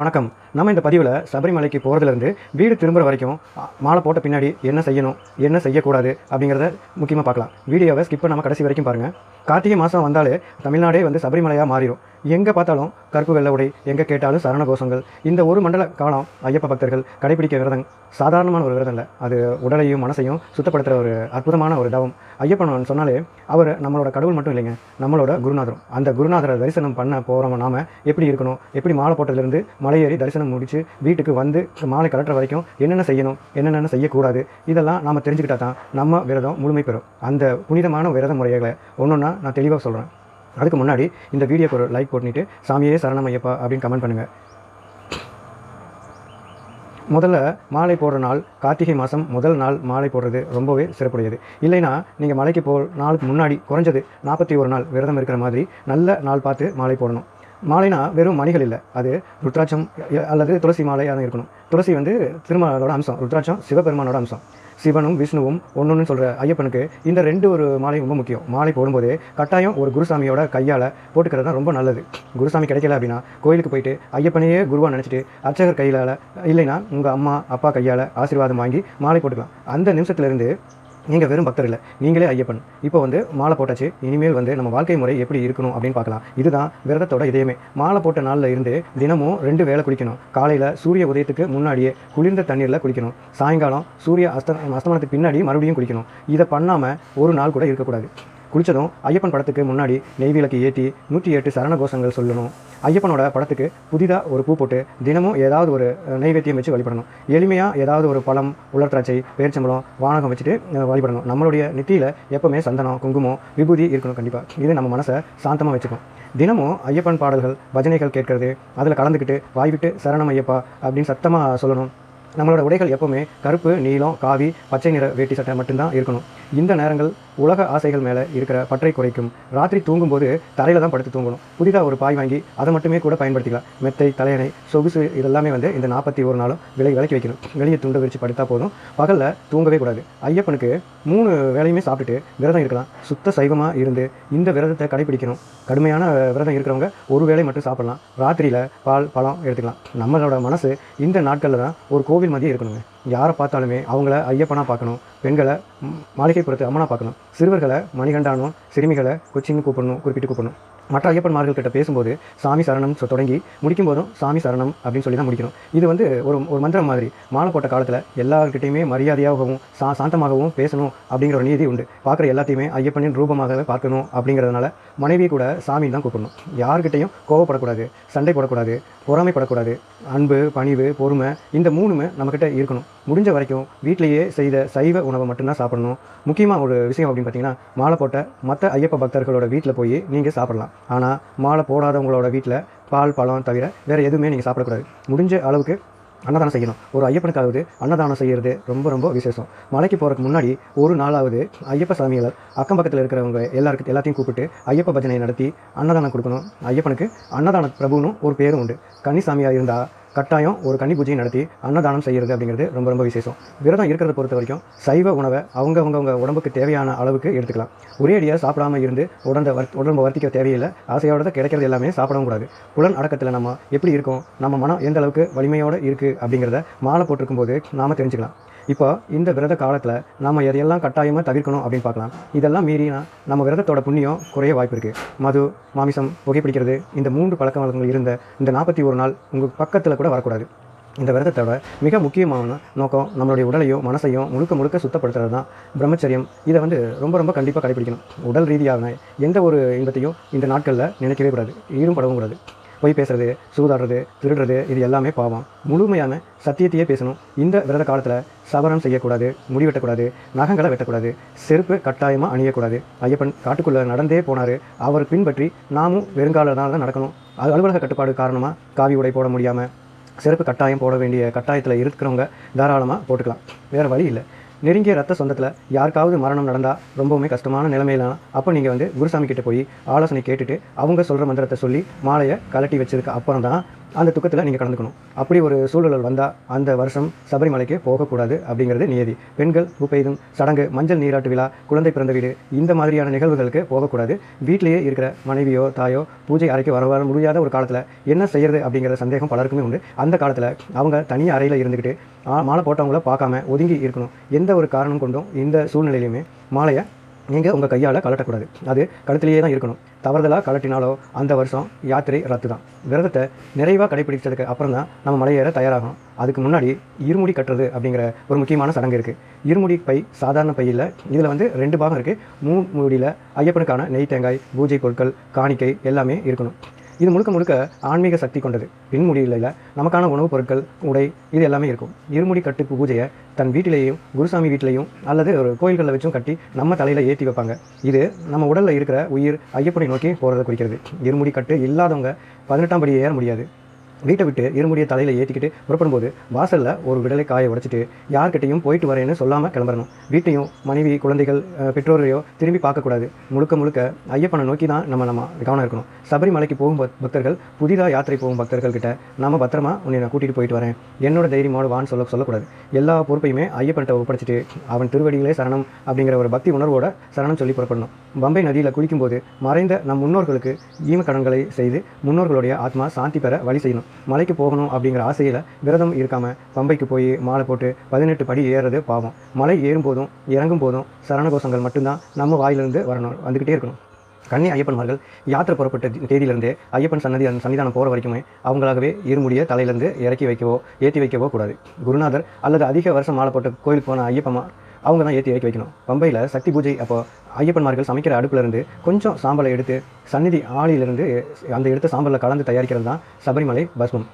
வணக்கம். நம்ம இந்த பதிவில் சபரிமலைக்கு போகிறதுலேருந்து வீடு திரும்புகிற வரைக்கும் மாலை போட்ட பின்னாடி என்ன செய்யணும், என்ன செய்யக்கூடாது அப்படிங்கிறத முக்கியமாக பார்க்கலாம். வீடியோவை ஸ்கிப் பண்ணாமல் கடைசி வரைக்கும் பாருங்கள். கார்த்திகை மாதம் வந்தாலே தமிழ்நாடே சபரிமலையாக மாறிடும். எங்கே பார்த்தாலும் கருப்பு வெள்ளை உடை, எங்கே கேட்டாலும் சரண கோஷங்கள். இந்த ஒரு மண்டல காலம் ஐயப்ப பக்தர்கள் கடைபிடிக்க விரதம் சாதாரணமான ஒரு விரதம் இல்லை. அது உடலையும் மனசையும் சுத்தப்படுத்துகிற ஒரு அற்புதமான ஒரு தவம். ஐயப்பன் சொன்னாலே அவர் நம்மளோட கடவுள் மட்டும் இல்லைங்க, நம்மளோட குருநாதரும். அந்த குருநாதரை தரிசனம் பண்ண போகிறவங்க நாம் எப்படி இருக்கணும், எப்படி மாலை போட்டதுலேருந்து மலையேறி தரிசனம் முடித்து வீட்டுக்கு வந்து மாலை கலட்டுற வரைக்கும் என்னென்ன செய்யணும், என்னென்ன செய்யக்கூடாது, இதெல்லாம் நாம் தெரிஞ்சுக்கிட்டா தான் நம்ம விரதம் முழுமை பெறும். அந்த புனிதமான விரத முறைகளை ஒன்றொன்னா நான் தெளிவாக சொல்கிறேன். அதுக்கு முன்னாடி இந்த வீடியோக்கு ஒரு லைக் போட்டுட்டு சாமியே சரணம் ஐயப்பா அப்படின்னு கமெண்ட் பண்ணுங்கள். முதல்ல மாலை போடுற நாள் கார்த்திகை மாதம் முதல் நாள் மாலை போடுறது ரொம்பவே சிறப்புடையது. இல்லைனா நீங்கள் மலைக்கு நாளுக்கு முன்னாடி குறைஞ்சது 41 நாள் விரதம் இருக்கிற மாதிரி நல்ல நாள் பார்த்து மாலை போடணும். மாலைனா வெறும் மணிகள் இல்லை, அது ருத்ராட்சம் அல்லது துளசி மாலையாக இருக்கணும். துளசி திருமாலோட அம்சம், ருத்ராட்சம் சிவபெருமானோட அம்சம். சிவனும் விஷ்ணுவும் ஒன்றுன்னு சொல்கிற ஐயப்பனுக்கு இந்த ரெண்டு ஒரு மாலை ரொம்ப முக்கியம். மாலை போடும்போது கட்டாயம் ஒரு குருசாமியோட கையால் போட்டுக்கிறது தான் ரொம்ப நல்லது. குருசாமி கிடைக்கல அப்படின்னா கோயிலுக்கு போயிட்டு ஐயப்பனையே குருவாக நினச்சிட்டு அர்ச்சகர் கையால் இல்லைனா உங்கள் அம்மா அப்பா கையால் ஆசீர்வாதம் வாங்கி மாலை போட்டுக்கலாம். அந்த நிமிஷத்துலேருந்து நீங்கள் வெறும் பக்தர் இல்லை, நீங்களே ஐயப்பன். இப்போ மாலை போட்டாச்சு, இனிமேல் நம்ம வாழ்க்கை முறை எப்படி இருக்கணும் அப்படின்னு பார்க்கலாம். இதுதான் விரதத்தோட இதயமே. மாலை போட்ட நாளில் இருந்து தினமும் 2 வேளை குளிக்கணும். காலையில் சூரிய உதயத்துக்கு முன்னாடியே குளிர்ந்த தண்ணீரில் குளிக்கணும். சாயங்காலம் சூரிய அஸ்தமனத்துக்கு பின்னாடி மறுபடியும் குளிக்கணும். இதை பண்ணாமல் ஒரு நாள் கூட இருக்கக்கூடாது. குளித்ததும் ஐயப்பன் படத்துக்கு முன்னாடி நெய் விளக்கு ஏற்றி 108 சரண கோஷங்கள் சொல்லணும். ஐயப்பனோட படத்துக்கு புதிதாக ஒரு பூ போட்டு தினமும் ஏதாவது ஒரு நைவேத்தியம் வச்சு வழிபடணும். எளிமையாக ஏதாவது ஒரு பழம், உலர் திராட்சை, பேரிச்சம்பழம், வானகம் வச்சுட்டு வழிபடணும். நம்மளுடைய நெத்தியில் எப்போவுமே சந்தனம், குங்குமம், விபூதி இருக்கணும். கண்டிப்பாக இது நம்ம மனசை சாந்தமாக வச்சுக்கும். தினமும் ஐயப்பன் பாடல்கள், பஜனைகள் கேட்கறது, அதில் கலந்துக்கிட்டு வாய்விட்டு சரணம் ஐயப்பா அப்படின்னு சத்தமாக சொல்லணும். நம்மளோட உடைகள் எப்போவுமே கருப்பு, நீலம், காவி, பச்சை நிற வேட்டி சட்டை மட்டும்தான் இருக்கணும். இந்த நேரங்கள் உலக ஆசைகள் மேலே இருக்கிற பற்றை குறைக்கும். ராத்திரி தூங்கும்போது தரையில் தான் படுத்து தூங்கணும். புதிதாக ஒரு பாய் வாங்கி அதை மட்டுமே கூட பயன்படுத்திக்கலாம். மெத்தை, தலையணை, சொகுசு இதெல்லாமே இந்த 41 நாளும் விலக்கி வைக்கணும். வெளியே துண்டை விரித்து படுத்தா போதும். பகலில் தூங்கவே கூடாது. ஐயப்பனுக்கு 3 வேளையுமே சாப்பிட்டுட்டு விரதம் இருக்கலாம். சுத்த சைவமாக இருந்து இந்த விரதத்தை கடைபிடிக்கணும். கடுமையான விரதம் இருக்கிறவங்க ஒரு வேளை மட்டும் சாப்பிடலாம். ராத்திரியில் பால், பழம் எடுத்துக்கலாம். நம்மளோட மனசு இந்த நாட்களில் தான் ஒரு கோவில் மதியம் இருக்கணுங்க. யாரை பார்த்தாலுமே அவங்கள ஐயப்பனாக பார்க்கணும். பெண்களை மாளிகைப்புறத்து அம்மனாக பார்க்கணும். சிறுவர்களை மணிகண்டானும், சிறுமிகளை கொச்சின்னு குறிப்பிட்டு கூப்பிடணும். மற்ற ஐயப்பன்மார்கள் கிட்ட பேசும்போது சாமி சரணம் தொடங்கி முடிக்கும் போதும் சாமி சரணம் அப்படின்னு சொல்லி தான் முடிக்கணும். இது ஒரு மந்திரம் மாதிரி. மாலை போட்ட காலத்தில் எல்லாருக்கிட்டையுமே மரியாதையாகவும் சாந்தமாகவும் பேசணும் அப்படிங்கிற ஒரு நீதி உண்டு. பார்க்குற எல்லாத்தையுமே ஐயப்பனின் ரூபமாகவே பார்க்கணும். அப்படிங்கிறதுனால மனைவி கூட சாமி தான் கூப்பிடணும். யார்கிட்டையும் கோவப்படக்கூடாது, சண்டை போடக்கூடாது, பொறாமைப்படக்கூடாது. அன்பு, பணிவு, பொறுமை இந்த 3மே நம்மக்கிட்ட இருக்கணும். முடிஞ்ச வரைக்கும் வீட்டிலேயே செய்த சைவ உணவை மட்டும்தான் சாப்பிடணும். முக்கியமாக ஒரு விஷயம் அப்படின்னு பார்த்தீங்கன்னா, மாலை போட்ட மற்ற ஐயப்ப பக்தர்களோட வீட்டில் போய் நீங்கள் சாப்பிடலாம். ஆனால் மாலை போடாதவங்களோட வீட்டில் பால், பழம் தவிர வேறு எதுவுமே நீங்கள் சாப்பிடக்கூடாது. முடிஞ்ச அளவுக்கு அன்னதானம் செய்யணும். ஒரு ஐயப்பனுக்காவது அன்னதானம் செய்கிறது ரொம்ப ரொம்ப விசேஷம். மலைக்கு போகிறதுக்கு முன்னாடி ஒரு நாளாவது ஐயப்ப சாமிகளை அக்கம் பக்கத்தில் இருக்கிறவங்க எல்லாத்தையும் கூப்பிட்டு ஐயப்ப பஜனை நடத்தி அன்னதானம் கொடுக்கணும். ஐயப்பனுக்கு அன்னதான பிரபுன்னு ஒரு பேரும் உண்டு. கன்னிசாமியாக இருந்தால் கட்டாயம் ஒரு கன்னி பூஜையை நடத்தி அன்னதானம் செய்கிறது அப்படிங்கிறது ரொம்ப ரொம்ப விசேஷம். விரதம் இருக்கிறத பொறுத்த வரைக்கும் சைவ உணவை அவங்க உடம்புக்கு தேவையான அளவுக்கு எடுத்துக்கலாம். ஒரே அடியாக சாப்பிடாமல் இருந்து உடம்பை வர்த்திக்க தேவையில்லை. ஆசையோட கிடைக்கிறது எல்லாமே சாப்பிடவும் கூடாது. புலன் அடக்கத்தில் நம்ம எப்படி இருக்கோம், நம்ம மனம் எந்த அளவுக்கு வலிமையோடு இருக்குது அப்படிங்கிறத மாலை போட்டிருக்கும் போது நாம் தெரிஞ்சுக்கலாம். இப்போ இந்த விரத காலத்தில் நம்ம எதையெல்லாம் கட்டாயமாக தவிர்க்கணும் அப்படின்னு பார்க்கலாம். இதெல்லாம் மீறினா நம்ம விரதத்தோட புண்ணியம் குறைய வாய்ப்பு இருக்குது. மது, மாமிசம், புகைப்பிடிக்கிறது இந்த 3 பழக்க வழக்கங்கள் இருந்த இந்த 41 நாள் உங்கள் பக்கத்தில் கூட வரக்கூடாது. இந்த விரதத்தோட மிக முக்கியமான நோக்கம் நம்மளுடைய உடலையும் மனசையும் முழுக்க சுத்தப்படுத்துறது தான் பிரம்மச்சரியம். இதை ரொம்ப ரொம்ப கண்டிப்பாக கடைபிடிக்கணும். உடல் ரீதியான எந்த ஒரு இன்பத்தையும் இந்த நாட்களில் நினைக்கவே கூடாது, ஈடுபடவும் கூடாது. பொய் பேசுறது, சூதாடுறது, திருடுறது இது எல்லாமே பாவம். முழுமையான சத்தியத்தையே பேசணும். இந்த விரத காலத்தில் சவரம் செய்யக்கூடாது, முடி வெட்டக்கூடாது, நகங்களை வெட்டக்கூடாது, செருப்பு கட்டாயமாக அணியக்கூடாது. ஐயப்பன் காட்டுக்குள்ளே நடந்தே போனார். அவர் பின்பற்றி நாமும் வெறுங்காலில் தான் நடக்கணும். அது அலுவலக கட்டுப்பாடு காரணமாக காவி உடை போட முடியாமல் செருப்பு கட்டாயம் போட வேண்டிய கட்டாயத்தில் இருக்கிறவங்க தாராளமாக போட்டுக்கலாம். வேறு வழி இல்லை. நெருங்கிய ரத்த சொந்தத்தில் யாருக்காவது மரணம் நடந்தால் ரொம்பவுமே கஷ்டமான நிலைமையிலாம் அப்போ நீங்கள் குருசாமி கிட்டே போய் ஆலோசனை கேட்டுட்டு அவங்க சொல்கிற மந்திரத்தை சொல்லி மாலையை கலட்டி வச்சதுக்கு அப்புறம் தான் அந்த துக்கத்தில் நீங்கள் கலந்துக்கணும். அப்படி ஒரு சூழல் வந்தால் அந்த வருஷம் சபரிமலைக்கு போகக்கூடாது அப்படிங்கிறது நியதி. பெண்கள் பூப்பெய்தும் சடங்கு, மஞ்சள் நீராட்டு விழா, குழந்தை பிறந்த வீடு இந்த மாதிரியான நிகழ்வுகளுக்கு போகக்கூடாது. வீட்டிலேயே இருக்கிற மனைவியோ தாயோ பூஜை அறைக்கு வர முடியாத ஒரு காலத்தில் என்ன செய்கிறது அப்படிங்கிற சந்தேகம் பலருக்குமே உண்டு. அந்த காலத்தில் அவங்க தனி அறையில் இருந்துக்கிட்டு மாலை போட்டவங்கள பார்க்காம ஒதுங்கி இருக்கணும். எந்த ஒரு காரணம் கொண்டும் இந்த சூழ்நிலையிலுமே மாலையை நீங்கள் உங்கள் கையால் கலட்டக்கூடாது. அது கழுத்திலேயே தான் இருக்கணும். தவறுதலாக கலட்டினாலோ அந்த வருஷம் யாத்திரை ரத்து தான். விரதத்தை நிறைவாக கடைபிடிச்சதுக்கு அப்புறம் தான் நம்ம மலையேற தயாராகணும். அதுக்கு முன்னாடி இருமுடி கட்டுறது அப்படிங்கிற ஒரு முக்கியமான சடங்கு இருக்குது. இருமுடி பை சாதாரண பை இல்லை, இதில் 2 பாகம் இருக்குது. மூடியில் ஐயப்பனுக்கான நெய், தேங்காய், பூஜை பொருட்கள், காணிக்கை எல்லாமே இருக்கணும். இது முழுக்க முழுக்க ஆன்மீக சக்தி கொண்டது. பின்முடியில் நமக்கான உணவுப் பொருட்கள், உடை இது எல்லாமே இருக்கும். இருமுடி கட்டு பூஜையை தன் வீட்டிலேயும் குருசாமி வீட்டிலையும் அல்லது ஒரு கோயில்களில் வச்சும் கட்டி நம்ம தலையில் ஏற்றி வைப்பாங்க. இது நம்ம உடலில் இருக்கிற உயிர் ஐயப்பனை நோக்கி போகிறத குறிக்கிறது. இருமுடி கட்டு இல்லாதவங்க 18ஆம் படி ஏற முடியாது. வீட்டை விட்டு இருமுடியை தலையில் ஏற்றிக்கிட்டு புறப்படும்போது வாசலில் ஒரு விடலை காயை உடைச்சிட்டு யார்கிட்டையும் போயிட்டு வரேன்னு சொல்லாமல் கிளம்புறணும். வீட்டையும் மனைவி, குழந்தைகள், பெற்றோரையோ திரும்பி பார்க்கக்கூடாது. முழுக்க முழுக்க ஐயப்பனை நோக்கி தான் நம்ம கவனம் இருக்கணும். சபரிமலைக்கு போகும் பக்தர்கள், புதிதாக யாத்திரை போகும் பக்தர்கள்கிட்ட நம்ம பத்திரமா உன்னை நான் கூட்டிகிட்டு போயிட்டு வரேன், என்னோட தைரியமோடு வான்னு சொல்லக்கூடாது. எல்லா பொறுப்பையுமே ஐயப்பன்கிட்ட ஒப்படைச்சிட்டு அவன் திருவடிகளே சரணம் அப்படிங்கிற ஒரு பக்தி உணர்வோட சரணம் சொல்லி புறப்படணும். பம்பை நதியில் குளிக்கும்போது மறைந்த நம் முன்னோர்களுக்கு ஈமக்கடன்களை செய்து முன்னோர்களுடைய ஆத்மா சாந்தி பெற வழி செய்யணும். மலைக்கு போகணும் அப்படிங்கிற ஆசையில் விரதம் இருக்காமல் பம்பைக்கு போய் மாலை போட்டு 18 படி ஏறுறது பாவம். மலை ஏறும் போதும் இறங்கும் போதும் சரணகோஷங்கள் மட்டும்தான் நம்ம வாயிலிருந்து வந்துக்கிட்டே இருக்கணும். கன்னி ஐயப்பன்மார்கள் யாத்திரை புறப்பட்ட தேதியிலிருந்தே ஐயப்பன் சன்னிதானம் போகிற வரைக்குமே அவங்களாகவே இருமுடிய தலையிலேருந்து இறக்கி வைக்கவோ ஏற்றி வைக்கவோ கூடாது. குருநாதர் அல்லது அதிக வருஷம் மாலை போட்ட கோயிலுக்கு போன ஐயப்பன்மார் அவங்க தான் ஏற்றி இறக்கி வைக்கணும். பம்பையில் சக்தி பூஜை அப்போ ஐயப்பன்மார்கள் சமைக்கிற அடுப்பிலிருந்து கொஞ்சம் சாம்பலை எடுத்து சந்நிதி ஆளியிலிருந்து அந்த எடுத்த சாம்பலில் கலந்து தயாரிக்கிறது தான் சபரிமலை பஸ்மம்.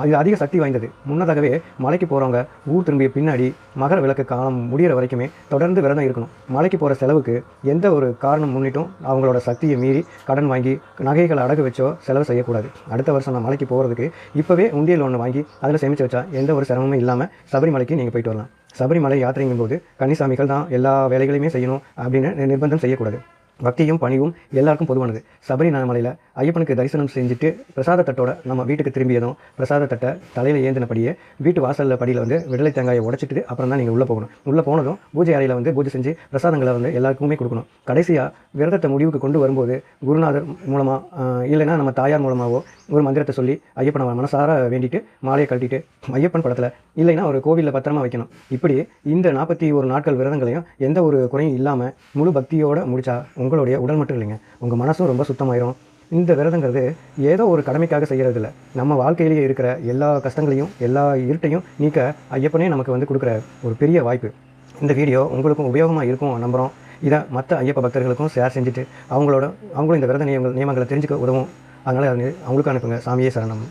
இது அதிக சக்தி வாய்ந்தது. முன்னதாகவே மலைக்கு போகிறவங்க ஊர் திரும்பிய பின்னாடி மகர விளக்கு காலம் முடிகிற வரைக்குமே தொடர்ந்து விரதம் இருக்கணும். மலைக்கு போகிற செலவுக்கு எந்த ஒரு காரணம் முன்னிட்டும் அவங்களோட சக்தியை மீறி கடன் வாங்கி நகைகளை அடகு வச்சோ செலவு செய்யக்கூடாது. அடுத்த வருஷம் நான் மலைக்கு போகிறதுக்கு இப்போவே உண்டியல் ஒன்று வாங்கி அதில் சேமித்து வச்சா எந்த ஒரு சிரமமும் இல்லாமல் சபரிமலைக்கு நீங்கள் போயிட்டு வரலாம். சபரிமலை யாத்திரைங்கும் போது கன்னிசாமிகள் தான் எல்லா வேலைகளையுமே செய்யணும் அப்படின்னு நிர்பந்தம் செய்யக்கூடாது. பக்தியும் பணிவும் எல்லாருக்கும் பொதுவானது. சபரிமலையில் ஐயப்பனுக்கு தரிசனம் செஞ்சுட்டு பிரசாத தட்டோட நம்ம வீட்டுக்கு திரும்பியதும் பிரசாத தட்டை தலையில் ஏந்தினபடியே வீட்டு வாசலில் படியில் விடலை தேங்காயை உடைச்சிட்டு அப்புறம் தான் நீங்கள் உள்ளே போகணும். உள்ளே போனதும் பூஜை அறையில் பூஜை செஞ்சு பிரசாதங்களை எல்லாருக்குமே கொடுக்கணும். கடைசியாக விரதத்தை முடிவுக்கு கொண்டு வரும்போது குருநாதர் மூலமாக இல்லைன்னா நம்ம தாயார் மூலமாகவோ ஒரு மந்திரத்தை சொல்லி ஐயப்பனை மனசார வேண்டிட்டு மாலையை கழட்டிட்டு ஐயப்பன் படத்தில் இல்லைன்னா ஒரு கோவிலில் பத்திரமா வைக்கணும். இப்படி இந்த 41 நாட்கள் விரதங்களையும் எந்த ஒரு குறையும் இல்லாமல் முழு பக்தியோடு முடித்தா உங்களுடைய உடல் மட்டும் இல்லைங்க, உங்கள் மனசும் ரொம்ப சுத்தமாயிரும். இந்த விரதங்கிறது ஏதோ ஒரு கடமைக்காக செய்கிறது இல்லை. நம்ம வாழ்க்கையிலேயே இருக்கிற எல்லா கஷ்டங்களையும் எல்லா இருட்டையும் நீக்க ஐயப்பனே நமக்கு கொடுக்குற ஒரு பெரிய வாய்ப்பு. இந்த வீடியோ உங்களுக்கும் உபயோகமாக இருக்கும் நம்புகிறோம். இதை மற்ற ஐயப்ப பக்தர்களுக்கும் ஷேர் செஞ்சுட்டு அவங்களும் இந்த விரத நியமங்களை தெரிஞ்சுக்க உதவும். அதனால் அவங்களுக்கு அனுப்புங்க. சாமியே சரணம்.